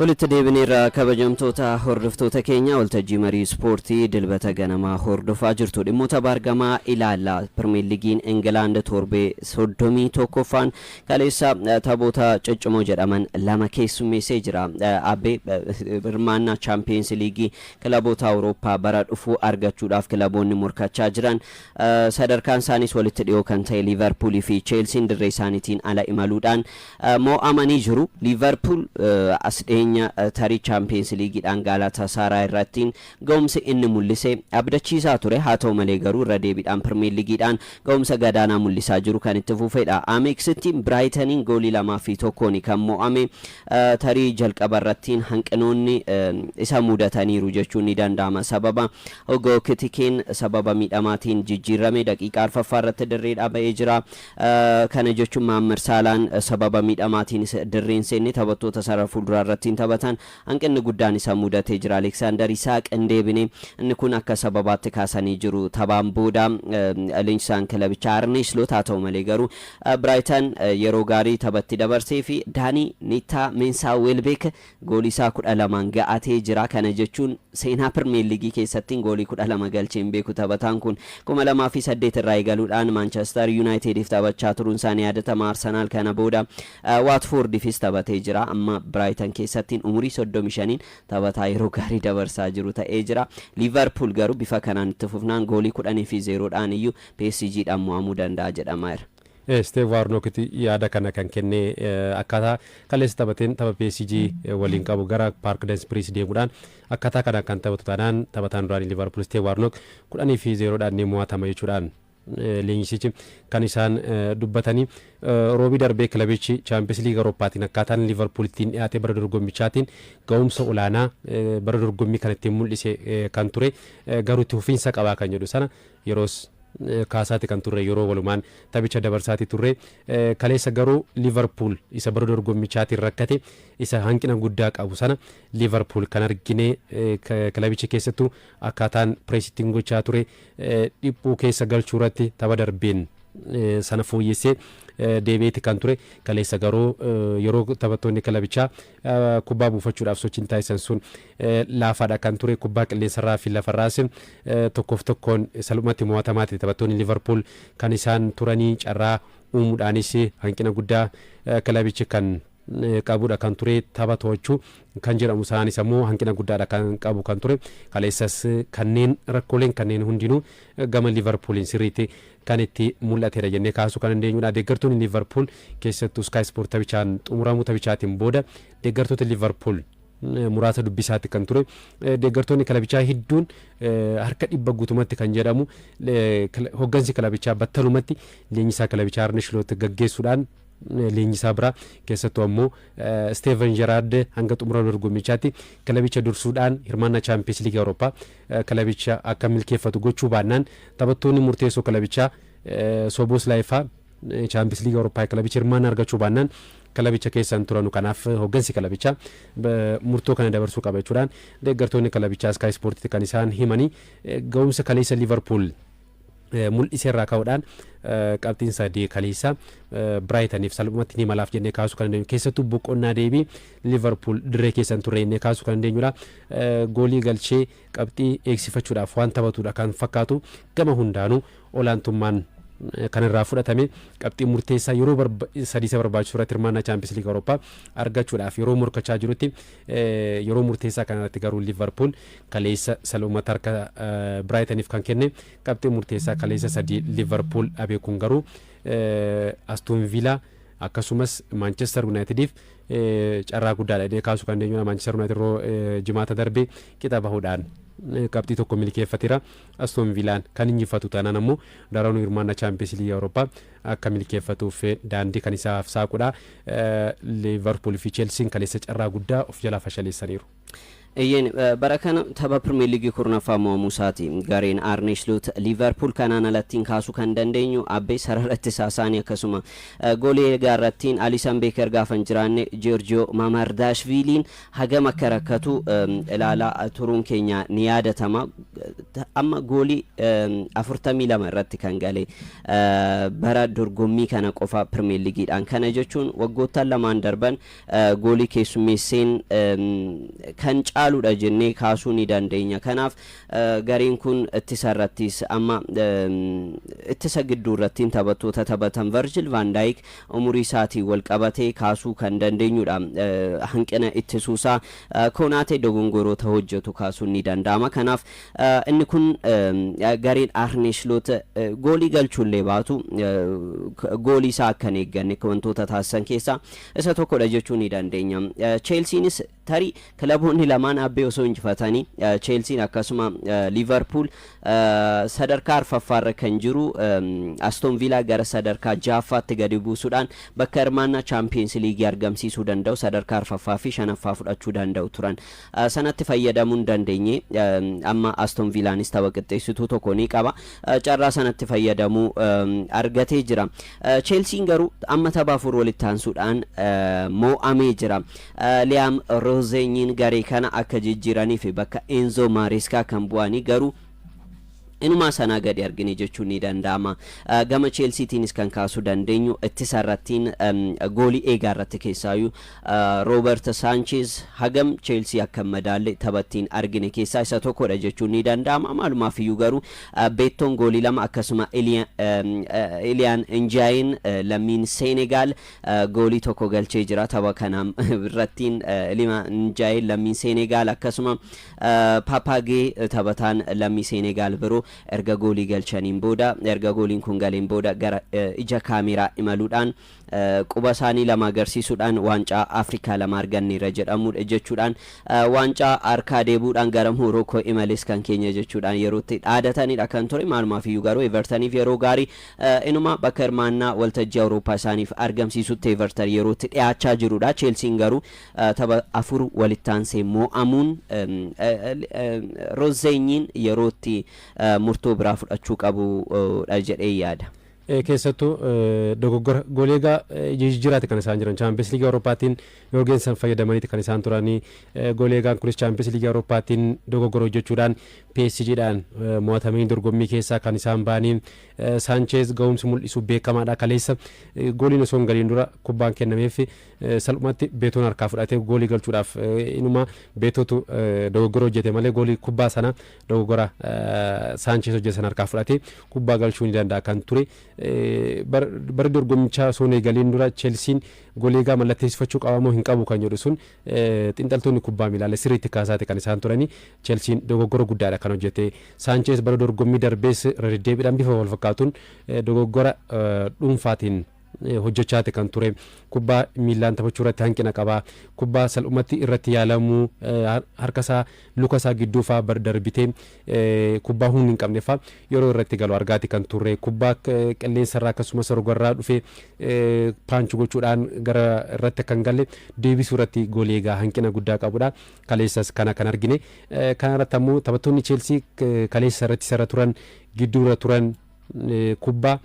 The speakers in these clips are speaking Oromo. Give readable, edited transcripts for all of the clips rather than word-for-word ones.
Walitti deebinirraa kabajamtoota hordoftoota keenya waltajjii marii ispoortii dilbata ganamaa hordofaa jirtu dhimmoota bargamaa ilaalla. Premier League'n England torbee 31ffaan kaleessa taphoota ciccimoo jedhaman lama keessummeessee jira. Abbee hirmaannaa Champions League kilaboota Awurooppaa bara dhufuu argachuudhaaf kilaboonni morkachaa jiran sadarkaan isaanis walitti dhiyoo kan ta'e Liverpool fi Chelsea dirree isaaniitiin ala imaluudhaan mo'amanii jiru. Liverpool tarii Champions League'dhaan Galatasaray irrattiin ga'umsa inni mul'ise abdachiisaa ture. Haa ta'u malee garuu irra deebiidhaan Premier League'dhaan ga'umsa gadaanaa mul'isaa jiru kan itti fufedha. Amexittiin Brightonin goolii 2-1 kan mo'ame tarii jalqaba irrattiin hanqinoonni isa mudataniiru jechuun ni danda'ama. Sababa Ogokitikeen sababa miidhamaatiin jijjiirame daqiiqaa arfaffaa irratti dirreedhaa ba'ee jira. Kana jechuun Mohamed Salaan sababa miidhamaatiin dirreen seenne taphattoota sarara fuulduraa irrattiin taphatan hanqinni guddaan isa mudatee jira. Alexander Isak indeebine inni kun akka sababaatti kaasanii jiru. Taphaan booda leenjisaan kilabichaa Arne Slot haa ta'u malee garuu Brighton yeroo gaarii taphatti dabarsee fi Dani Nita Mensa Welbeck goolii isaa 12 ga'atee jira. Kana jechuun seenaa Premier League keessatti goolii 12 galchee beeku taphataan kun 2008 irraa eegaluudhaan Manchester United taphachaa turuun isaanii yaadatama. Arsenal kana booda Watford fis taphatee jira. Amma Brighton keessatti umurii 35 taphataa yeroo gaarii dabarsaa jiru ta'ee jira. Liverpool garuu bifa kanaan itti fufnaan goolii 10-0dhaan iyyuu PSG dhaan mo'amuu danda'a jedhama. Steve Warnock yaada kana kan kenne akkaataa kaleessa taphateen tapha PSG waliin qabu gara Parc des Princes deemuudhaan akkaataa kana kan taphatu taanaan taphataan duraan Liverpool Steve Warnock 10-0dhaan ni mo'atama jechuudhaan leenjisichi kan isaan dubbatanii roobii darbee kilabichi Champions League Awurooppaatiin akkaataan Liverpool ittiin dhiyaate bara dorgommichaatiin ga'umsa olaanaa bara dorgommii kan ittiin mul'ise kan ture garuu itti fufiinsa qabaa kan jedhu sana yeroos kaasaati kan turre yeroo walumaan taphicha dabarsaati turre kaleessa garuu Liverpool isa bara dorgommichaatiin rakkate isa hanqina guddaa qabu sana Liverpool kan argine kilabichi keessattuu akkaataan pireesitiin gochaa ture dhiphuu keessa galchuu irratti tapha darbeen sana fooyyessee deebi'eeti kan ture. Kaleessa garuu yeroo taphattoonni kilabichaa kubbaa buufachuudhaaf sochiin taasisan sun laafaadha kan ture. Kubbaa qilleensarraa fi lafarraas tokkoon salphumatti mo'atamaati taphattoonni Liverpool kan isaan turanii carraa uumuudhaanis hanqina guddaa kilabichi kan qabuudha kan ture. Tapha to'achuu kan jedhamu isaanis ammoo hanqina guddaadha kan qabu kan ture. Kaleessas kanneen rakkooleen kanneen hundinuu gama Liverpooliin sirriitti kan itti mul'ateedha jennee kaasuu kan dandeenyudha. Deeggartoonni Liverpool keessattuu Sky Sport taphichaan xumuramuu taphichaan booda deeggartoota Liverpool muraasa dubbisaatti kan ture. Deeggartoonni kilabichaa hedduun harka dhibba guutumatti kan jedhamu hoggansi kilabichaa battalumatti leenjisaa kilabichaa Arne Slot gaggeessuudhaan leenjisaa biraa keessattuu ammoo Steven Gerrard hanga xumura dorgommichaatti kilabicha dursuudhaan hirmaannaa Champions League Awurooppaa kilabicha akka milkeeffatu gochuu baannaan taphattoonni murteessoo kilabichaa Soboslaayfaa Champions League Awurooppaa kilabicha hirmaannaa argachuu baannaan kilabicha keessan turanu. Kanaaf hoggansi kilabichaa murtoo kana dabarsuu qaba jechuudhaan deeggartoonni kilabichaa Sky Sportitti kan isaan himanii ga'umsa kaleessa Liverpool mul'iseerraa ka'uudhaan qabxiin sadii kaleessa Brightoniif salphumatti ni malaaf jennee kaasuu kan dandeenyu. Keessattuu boqonnaa deebii Liverpool dirree keessan turre jennee kaasuu kan dandeenyudha. Goolii galchee qabxii eegsifachuudhaaf waan taphatudha kan fakkaatu gama hundaanuu olaantummaan kan irraa fudhatame qabxii murteessaa yeroo sadiisa barbaachisu irratti hirmaannaa Champions League Awurooppaa argachuudhaaf yeroo morkachaa jirutti yeroo murteessaa kanarratti garuu Liverpool kaleessa salphumatti harka Brightoniif kan kenne qabxii murteessaa kaleessa sadii Liverpool dhabe kun garuu Aston Villa akkasumas Manchester Unitediif carraa guddaadha jennee kaasuu kan dandeenyudha. Manchester United yeroo jimaata darbee qixa bahuudhaan qabxii tokko milkeeffateera. Aston Villaan kan injifatu taanaan ammoo daranuu hirmaannaa Champions League Awurooppaa akka milkeeffatuuf daandii kan isaaf saaqudha. Liverpool fi Chelsea kaleessa carraa guddaa of jalaa fashaleessaniiru. Eeyyen bara kana tapha Premier League kurnaffaa mo'amuusaati gareen Arne Slot Liverpool kanaan alattiin kaasuu kan dandeenyu abbee sararratti saasaanii akkasuma goolii gaarrattiin Alisson Becker gaafa hin jiraanne Giorgio Mamardashviliin hagam akka rakkatu ilaalaa turuun keenya ni yaadatama amma goolii 42 irratti kan gale bara dorgommii kana qofa Premier Leagueedhaan kana jechuun waggoottan lamaan darban goolii keessummeesseen kan caaluudha jennee kaasuu ni dandeenya kanaaf gareen kun ittisarrattis amma ittisa gidduu irratti taphattoota taphatan Virgil van Dijk umurii isaatii wal qabatee kaasuu kan dandeenyudha hanqina ittisuusaa Konate dogongoroota hojjetu kaasuu ni danda'ama kanaaf inni kun gareen Arne Slot goolii galchuullee baatu goolii isaa akka eegganne wantoota taasisan keessaa isa tokkodha jechuu ni dandeenya Chelseanis tarii kilaboonni lamaan abbee osoo injifatanii Chelsea akkasuma Liverpool sadarkaa arfaffaarra kan jiru Aston Villa gara sadarkaa ja'affaatti gadi buusuudhaan bakka hirmaannaa Champions League argamsiisuu danda'u sadarkaa arfaffaa fi shanaffaa fudhachuu danda'u turan sanatti fayyadamuu hin dandeenye amma Aston Villaanis tapha qixxeessituu tokko ni qaba carraa sanatti fayyadamuu argatee jira Chelsea garuu amma tapha afur walitti aansuudhaan mo'amee jira Liam Rozenyin garee kana akka jijjiiraniif bakka Enzo Maresca kan bu'anii garuu inuma sana gadi argine jechuun ni danda'ama gama Chelsea tiinis kan kaasuu dandeenyu ittisarrattiin goolii eegaarratti keessaayu Robert Sanchez hagam Chelsea akka madaalle taphattiin argine keessaa isa tokkodha jechuun ni danda'ama maalumaaf iyyuu garuu Beetton goolii lama akkasuma Ilian Ndiayen lammiin Senegal goolii tokko galchee jira tapha kana irrattiin Ilian Ndiayen lammiin Senegal akkasuma Papage taphataan lammii Senegal biroo erga goolii galchaniin booda erga gooliin kun galeen booda gara ija kaameraa imaluudhaan quba isaanii lama agarsiisuudhaan waancaa Afrikaa lama arganneera jedhamuudha jechuudhaan waancaa harkaa deebuudhaan gara Morocco imales kan keenya jechuudhaan yerootti dhaadatanidha kan ture maalumaaf iyyuu garuu Evertoniif yeroo gaarii inuma bakka hirmaannaa waltajjii Awurooppaa isaaniif argamsiisutti Everton yerootti dhiyaachaa jirudha Chelsea garuu tapha afur walittaansee mo'amuun Rozenyin yerootti murtoo biraa fudhachuu qabudha jedhee yaada. keessattuu dogoggora goleegaa jijjiiraati kan isaan jiran Champions League Awurooppaatiin Jorgensen fayyadamaniiti kan isaan turanii goleegaan kunis Champions League Awurooppaatiin dogoggora hojjechuudhaan PSGdhaan mo'atamanii dorgommii keessaa kan isaan ba'anii Sanchez ga'umsi mul'isu beekamaadha kaleessa gooliin osoo hin galiin dura kubbaan kennameef salphumatti Beetoon harkaa fudhatee goolii galchuudhaaf inuma Beetotu dogoggora hojjete malee goolii kubbaa sana dogoggora Sanchez hojjete sana harkaa fudhatee kubbaa galchuu ni danda'a kan ture bara dorgommichaa osoo hin galiin dura Chelsean goleegaa mallatteessifachuu qabamoo hin qabu kan jedhu sun xiinxaltoonni kubbaa miilaa sirriitti kaasaate kan isaan turanii Chelsean dogoggora guddaadha kan hojjete Sanchez bara dorgommii darbees deddeebiidhaan bifa wal fakkaatuun dogoggora dhuunfaatiin hojjechaate kan ture kubbaa miilaan taphachuu irratti hanqina qaba kubbaa salphumatti irratti yaalamuu harkasaa lukasaa gidduufaa darbitee kubbaa humni hin qabneefaa yeroo irratti galu argaati kan turre kubbaa qilleensarraa akkasumas rogarraa dhufee paanchuu gochuudhaan gara irratti kan galle deebisuu irratti goleegaa hanqina guddaa qabudha kaleessas kana kan argine kanarratti ammoo taphattoonni Chelsea kaleessa irratti sarara turan gidduura turan kubbaa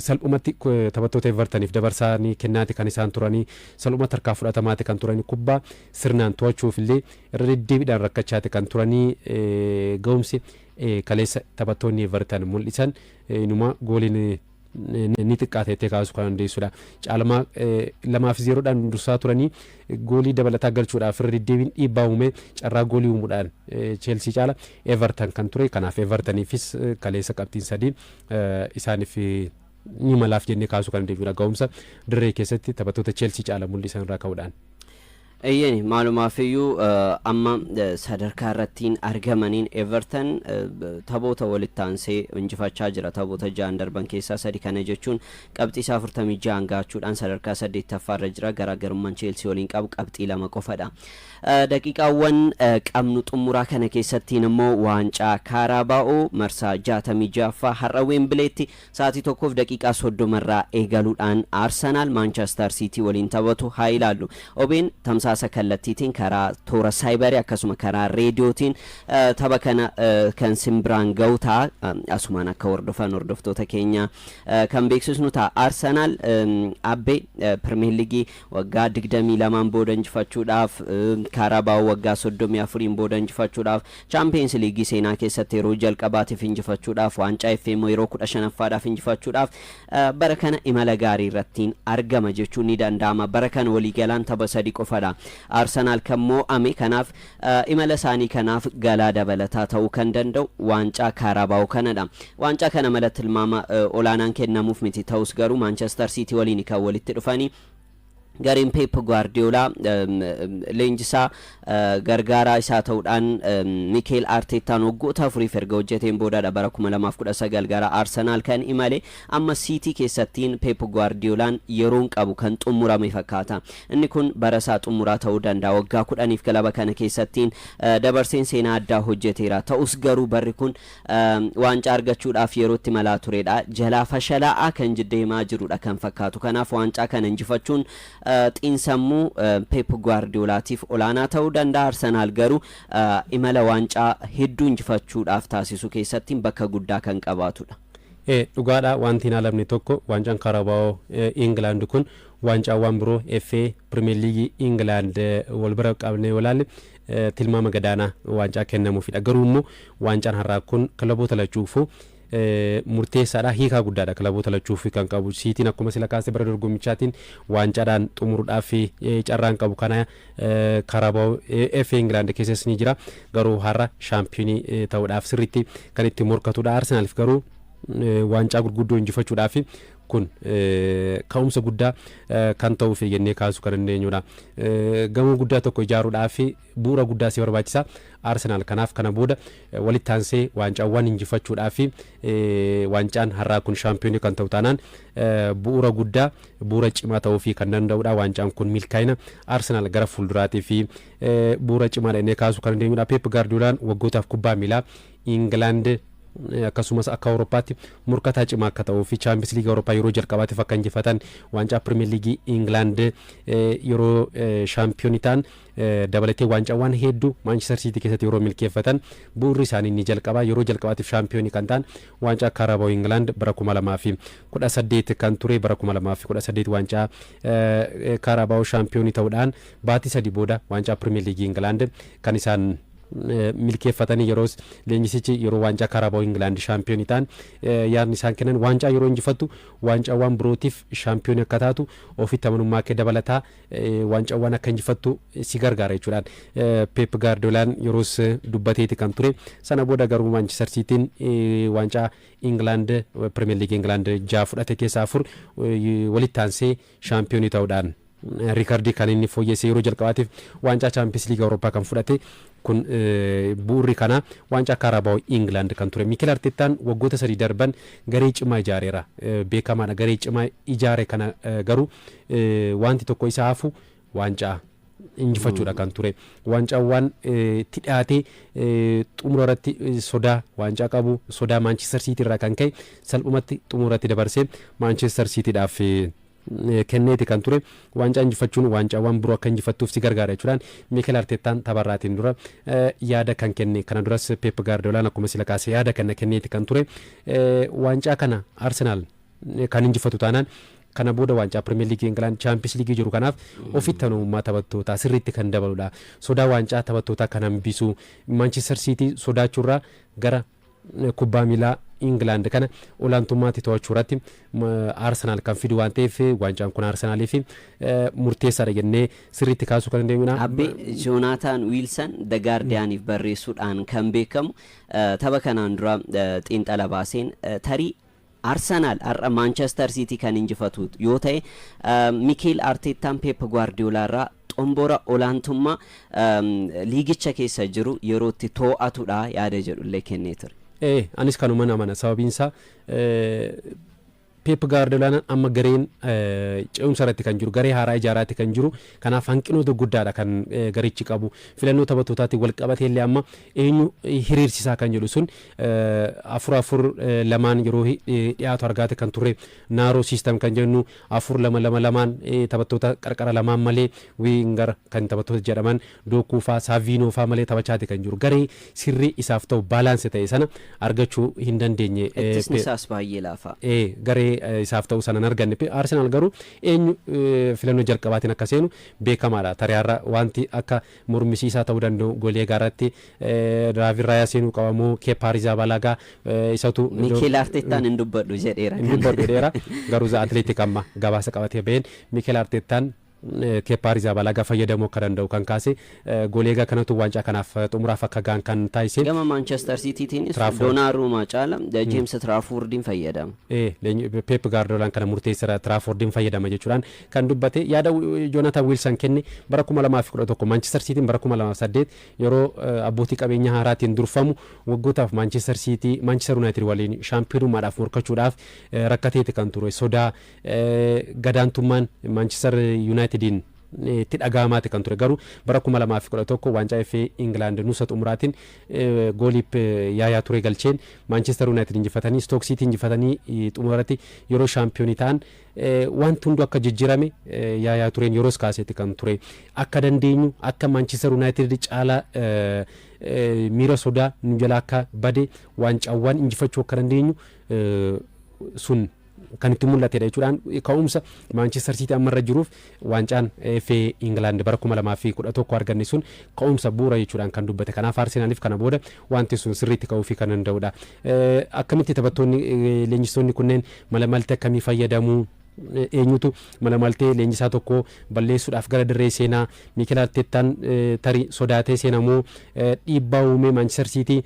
salphumatti taphattoota Evertoniif dabarsanii kennaati kan isaan turanii salphumatti harkaa fudhatamaati kan turanii kubbaa sirnaan to'achuuf illee irra deddeebiidhaan rakkachaati kan turanii ga'umsi kaleessa taphattoonni Everton mul'isan inuma gooliin ni xiqqaateettee kaasuu kan dandeessudha caalamaa 2-0dhaan dursaa turanii goolii dabalataa galchuudhaaf irra deddeebiin dhiibbaa uume carraa goolii uumuudhaan Chelsea caala Everton kan ture kanaaf Evertoniifis kaleessa qabxiin 3 isaaniif ni malaaf jennee kaasuu kan dandeenyudha ga'umsa dirree keessatti taphattoota Chelsea caala mul'isan irraa ka'uudhaan. Eeyyeni maalumaaf iyyuu amma sadarkaa irrattiin argamaniin Everton taphoota walitti aansee injifachaa jira taphoota 6 darban keessaa 3 kana jechuun qabxii 46 gaachuudhaan sadarkaa 8ffaarra jira garaagarummaan Chelsea waliin qabu qabxii 2 qofadha daqiiqaawwan qabnu xumuraa kana keessattiin immoo waancaa Kaarabaa'oo marsaa 66ffaa har'a Wembleytti sa'aatii 1 daqiiqaa 30 irraa eegaluudhaan Arsenal Manchester City waliin taphatu haa ilaallu obeen tamsa tamsaasa kallattiitiin karaa toora saayibarii akkasuma karaa reediyootiin tapha kana kan simbiraan ga'u ta'a asumaan akka hordoftoota keenya kan beeksisnu ta'a. Arsenaal abbee Premier League waggaa 22 booda injifachuudhaaf Carabao waggaa 34 booda injifachuudhaaf Champions League seenaa keessatti yeroo jalqabaatiif injifachuudhaaf waancaa FA yeroo 15ffaadhaaf injifachuudhaaf bara kana imala gaarii irratti argama jechuun ni danda'ama. bara kana waliigalaan tapha sadii qofadha Arsenaal kan mo'ame kanaaf imala isaanii kanaaf galaa dabalataa ta'uu kan danda'u waancaa Carabao kanadha. waancaa kana mala tilmaama olaanaan kennamuuf miti ta'us garuu Manchester City waliin kan walitti dhufanii gareen Pep Guardiola leenjisaa gargaaraa isaa ta'uudhaan Mikel Artetaan waggoota afuriif erga hojjeteen boodadha bara 2019 gara Arsenaal kan imale amma City keessattiin Pep Guardiolaan yeroon qabu kan xumurame fakkaata. inni kun bara isaa xumuraa ta'uu danda'a waggaa 10f kilaba kana keessattiin dabarseen seenaa addaa hojjeteera ta'us garuu barri kun waancaa argachuudhaaf yerootti malaa turedha jalaa fashalaa'aa kan deemaa jirudha kan fakkaatu. kanaaf waancaa kana injifachuun xiinsammuu Pep Guardiolaatiif olaanaa ta'uu danda'a. Arsenaal garuu imala waancaa hedduu injifachuudhaaf taasisu keessatti bakka guddaa kan qabaatudha. dhugaadha wanti naalamni tokko waancaan Carabao England kun waancaawwan biroo FA Premier League England wal bira qabnee walaalle tilmaama gadaanaa waancaa kennamuufidha. garuu immoo waancaan har'aa kun kilaboota lachuufu murteessaadha hiikaa guddaadha kilaboota lachuuf kan qabu. Siitiin akkuma sila kaasee bara dorgommichaatiin waancadhaan xumuruudhaaf carraan qabu kana Carabao FA England keessas ni jira garuu har'a shaampiyoonii ta'uudhaaf sirriitti kan itti morkatudha. Arsenaaliif garuu waancaa gurguddoo injifachuudhaaf kun ka'umsa guddaa kan ta'uuf jennee kaasuu kan dandeenyudha. gamoo guddaa tokko ijaaruudhaaf bu'uura guddaa si barbaachisa Arsenaal. kanaaf kana booda walitti aansee waancawwan injifachuudhaaf waancaan har'aa kun shaampiyoonii kan ta'u taanaan bu'uura guddaa bu'uura cimaa ta'uu fi kan danda'udha. waancaan kun milkaa'ina Arsenaal gara fuulduraatti fi bu'uura cimaa jennee kaasuu kan dandeenyudha. Pep Guardiolaan waggootaaf kubbaa miilaa England akkasumas akka Awurooppaatti murkataa cimaa akka ta'uu fi Champions League Awurooppaa yeroo jalqabaatiif akka injifatan waancaa Premier League England yeroo shaampiyoonii ta'an dabalatee waancawwan hedduu Manchester City keessatti yeroo milkeeffatan bu'uurri isaanii ni jalqaba. yeroo jalqabaatiif shaampiyoonii kan ta'an waancaa Carabao England bara 2018 kan ture bara 2018 waancaa Carabao shaampiyoonii ta'uudhaan baatii sadii booda waancaa Premier League England kan isaan milkeeffatanii yeroos leenjisichi yeroo waancaa Carabao England shaampiyoonii ta'an yaadni isaan kennan waancaa yeroo injifattu waancawwan birootiif shaampiyoonii akka taatu ofitti amanummaa kee dabalataa waancawwan akka injifattu si gargaara jechuudhaan Pep Guardiolaan yeroos dubbateeti kan ture. sana booda garuu Manchester Cityin waancaa England Premier League England 6 fudhate keessaa 4 walitti aansee shaampiyoonii ta'uudhaan riikardii kan inni fooyyessee yeroo jalqabaatiif waancaa Champions League Awurooppaa kan fudhate kun bu'uurri kana waancaa Carabao England kan ture. Mikel Artetaan waggoota sadii darban garee cimaa ijaareera beekamaadha. garee cimaa ijaare kana garuu wanti tokko isa hafu waancaa injifachuudha kan ture. waancawwan itti dhiyaatee xumura irratti sodaa waancaa qabu sodaa Manchester City irraa kan ka'e salphumatti xumura irratti dabarsee Manchester Cityidhaaf kenneeti kan ture. waancaa injifachuun waancawwan biroo akka injifattuuf si gargaara jechuudhaan Mikel Artetaan tapharraatiin dura yaada kan kenne. kana duras Pep Guardiolaan akkuma sila kaasee yaada kana kenneeti kan ture. waancaa kana Arsenaal kan injifatu taanaan kana booda waancaa Premier League England Champions League jiru kanaaf ofitti amanummaa taphattootaa sirriitti kan dabaludha. sodaa waancaa taphattootaa kan hambisu Manchester City sodaachuurraa gara kubbaa miilaa England kana olaantummaatti to'achuu irratti Arsenaal kan fidu waan ta'eef waancaan kun Arsenaaliif murteessaadha jennee sirriitti kaasuu kan dandeenyudha. Abbe Jonathan Wilson The Guardianiif barreessuudhaan kan beekamu tapha kanaan dura xiinxala baaseen tarii Arsenaal har'a Manchester City kan injifatu yoo ta'e Mikel Artetaan Pep Guardiola irraa xombora olaantummaa liigicha keessa jiru yerootti to'atudha yaada jedhullee kennee ture. anis kanuma amana sababiinsa Pep Guardiola amma gareen ce'umsarratti kan jiru garee haaraa ijaaraatti kan jiru kanaaf hanqinoota guddaadha kan garichi qabu filannoo taphattootaatti wal qabatee illee amma eenyu hiriirsisaa kan jedhu sun afur lamaan yeroo dhiyaatu argaate kan turre naaroo siistam kan jennu 4-2-2 taphattoota qarqara lamaan malee wiingar kan taphattoota jedhaman Dookuu faa Saaviinoo faa malee taphachaati kan jiru garee sirrii isaaf ta'u baalaansi ta'e sana argachuu hin dandeenye. Ittisni isaas baay'ee laafa. Garee isaaf ta'u sana arganne Arsenal garuu eenyu filannoo jalqabaatiin akka seenu beekamaadha. Tariyaarra wanti akka mormisiisaa ta'uu danda'u golee gaaratti David Raya seenuu qabamoo Kepa Arrizabalaga isatu Mikel Artetaan hin dubbadhu jedheera garuu za Atletic amma gabaasa qabatee baheen Mikel Artetaan Kepa Arrizabalaga fayyadamuu akka danda'u kan kaase goleega kanatu waancaa kanaaf xumuraaf akka gaan kan taasise gama Manchester Citytiinis Donnarumma caala James Traffordin fayyadama. Pep Guardiola kana murteessara Traffordin fayyadama jechuudhaan kan dubbate yaada Jonathan Wilson kenne bara 2011 Manchester City bara 2008 yeroo abbootii qabeenya haaraatiin durfamu waggootaaf Manchester United waliin shaampiyoonummaadhaaf morkachuudhaaf rakkateeti kan ture sodaa gadaantummaan Manchester United itti dhagaamaati kan ture garuu bara 2011 waancaa FA England nusa xumuraatiin gooliip Yaayaa Ture galcheen Manchester United injifatanii Stoke City injifatanii xumuratti yeroo shaampiyoonii ta'an wanti hundu akka jijjiirame Yaayaa Tureen yeroos kaaseeti kan ture akka dandeenyu akka Manchester United caala miira sodaa nu jala akka bade waancawwan injifachuu akka dandeenyu sun kan itti mul'atedha jechuudhaan ka'umsa Manchester City ammarra jiruuf waancaan FA England bara 2011 arganne sun ka'umsa bu'uura jechuudhaan kan dubbate kanaaf Arsenaliif kana booda wanti sun sirriitti ka'uufii kan danda'udha. Akkamitti taphattoonni leenjistoonni kunneen malamaltee akkamii fayyadamuu eenyutu malamaltee leenjisaa tokko balleessuudhaaf gara dirree seenaa Mikel Artetaan tarii sodaatee seenamoo dhiibbaa uumee Manchester City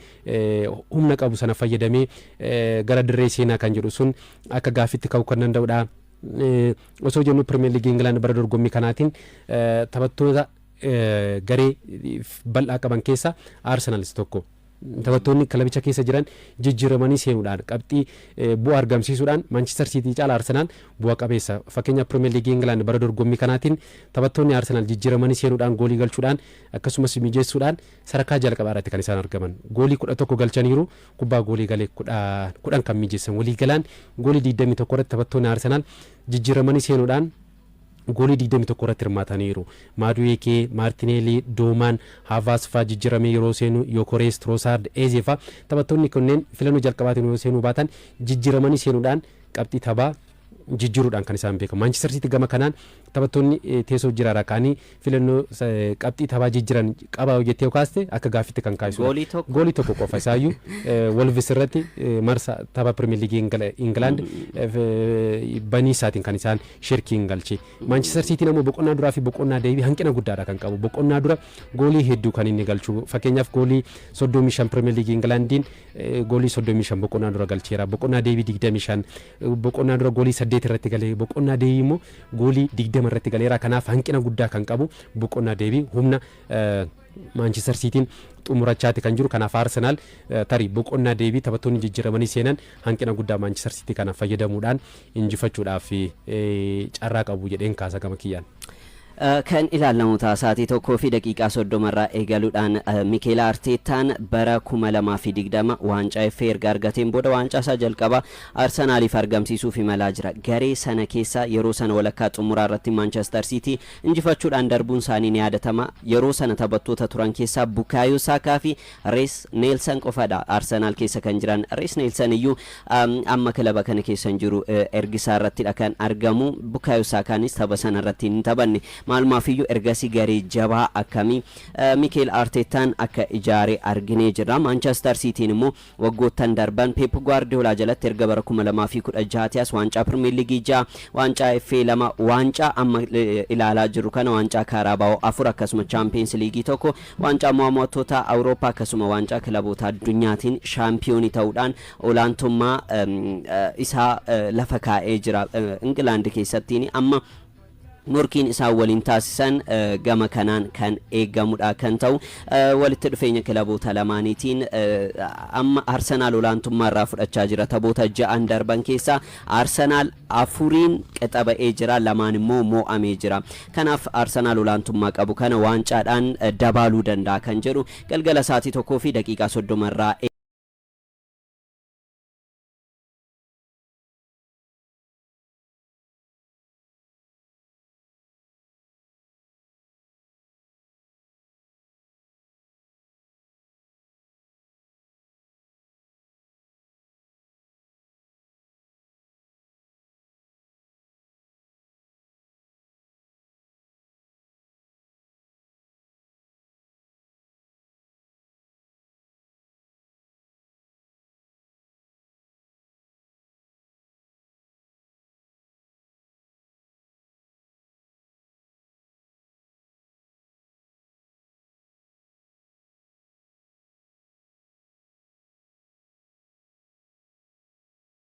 humna qabu sana fayyadamee gara dirree seenaa kan jedhu sun akka gaafitti ka'uu kan danda'udha. Osoo jennu Premier League England bara dorgommii kanaatiin taphattoota garee bal'aa qaban keessa Arsenalis tokko. Taphattoonni kilabicha keessa jiran jijjiiramanii seenuudhaan qabxii bu'aa argamsiisuudhaan Manchester City caala Arsenal bu'aa qabeessa fakkeenya Premier League England bara dorgommii kanaatiin taphattoonni Arsenal jijjiiramanii seenuudhaan goolii galchuudhaan akkasumas mijeessuudhaan sadarkaa jalqabaa irratti kan isaan argaman goolii 11 galchaniiru kubbaa goolii galee 10 kan mijeessan walii galaan goolii 21 irratti taphattoonni Arsenal jijjiiramanii seenuudhaan goolii 21 irratti hirmaataniiru. Madueke, Martinelli, Doman, Havertz faa jijjiiramee yeroo seenu Gyökeres, Trossard, Eze faa taphattoonni kunneen filannoo jalqabaatiin yeroo seenuu baatan jijjiiramanii seenuudhaan qabxii taphaa jijjiiruudhaan kan isaan beekamu. Manchester City gama kanaan taphattoonni teessoo jiraara kaanii filannoo qabxii taphaa jijjiiran qaba jettee kaaste akka gaafitti kan kaa'isu. Goolii tokko qofa isaayyuu Wolves irratti marsa tapha Premier League England banii isaatiin kan isaan shirkiin galche. Manchester City namoo boqonnaa duraa fi boqonnaa deebii hanqina guddaadha kan qabu. Boqonnaa dura goolii hedduu kan inni galchu. Fakkeenyaaf goolii 35 Premier League Englandiin goolii 35 boqonnaa dura galcheera. Boqonnaa deebii 25 boqonnaa dura goolii 8 irratti galee boqonnaa deebii immoo goolii 20 irratti galeera kanaaf hanqina guddaa kan qabu boqonnaa deebii humna Manchester Cityin xumurachaati kan jiru kanaaf Arsenal tarii boqonnaa deebii taphattoonni jijjiiramanii seenan hanqina guddaa Manchester City kana fayyadamuudhaan injifachuudhaaf carraa qabu jedheen kaasa gama kiyyaan. Kan ilaalamu taasaatii tokkoo fi daqiiqaa 30 irraa eegaluudhaan Mikel Artetaan bara 2020 waancaa FA erga argateen booda waancaa isaa jalqaba Arsenaaliif argamsiisuuf imalaa jira. Garee sana keessa yeroo sana walakkaa xumuraa irratti Manchester City injifachuudhaan darbuun isaanii ni yaadatama. Yeroo sana taphattoota turan keessaa Bukayo Saka fi Reece Nelson qofadha Arsenal keessa kan jiran. Reece Nelson iyyuu amma kilaba kana keessa hin jiru ergisaa irrattidha kan argamu. Bukayo Sakaanis tapha sana irratti hin taphanne. Maalumaafiyyuu ergasii garee jabaa akkamii Mikel Artetaan akka ijaare arginee jirra. Manchester Cityin immoo waggoottan darban Pep Guardiola jalatti erga bara 2016 waancaa Premier League 6 waancaa FA 2 waancaa amma ilaalaa jiru kana waancaa Carabao 4 akkasuma Champions League 1 waancaa mo'amtoota Awurooppaa akkasuma waancaa kilaboota addunyaatiin shaampiyoonii ta'uudhaan olaantummaa isaa lafa kaa'ee jira. England keessattiin amma morkiin isaa waliin taasisan gama kanaan kan eegamudha kan ta'u walitti dhufeenya kilaboota lamaaniitiin amma Arsenaal olaantummaa irraa fudhachaa jira taphoota 6 darban keessa Arsenaal 4 qixaba'ee jira 2 immoo mo'amee jira kanaaf Arsenaal olaantummaa qabu kana waancaadhaan dabaluu danda'a kan jedhu galgala sa'aatii 1 fi daqiiqaa 30 irraa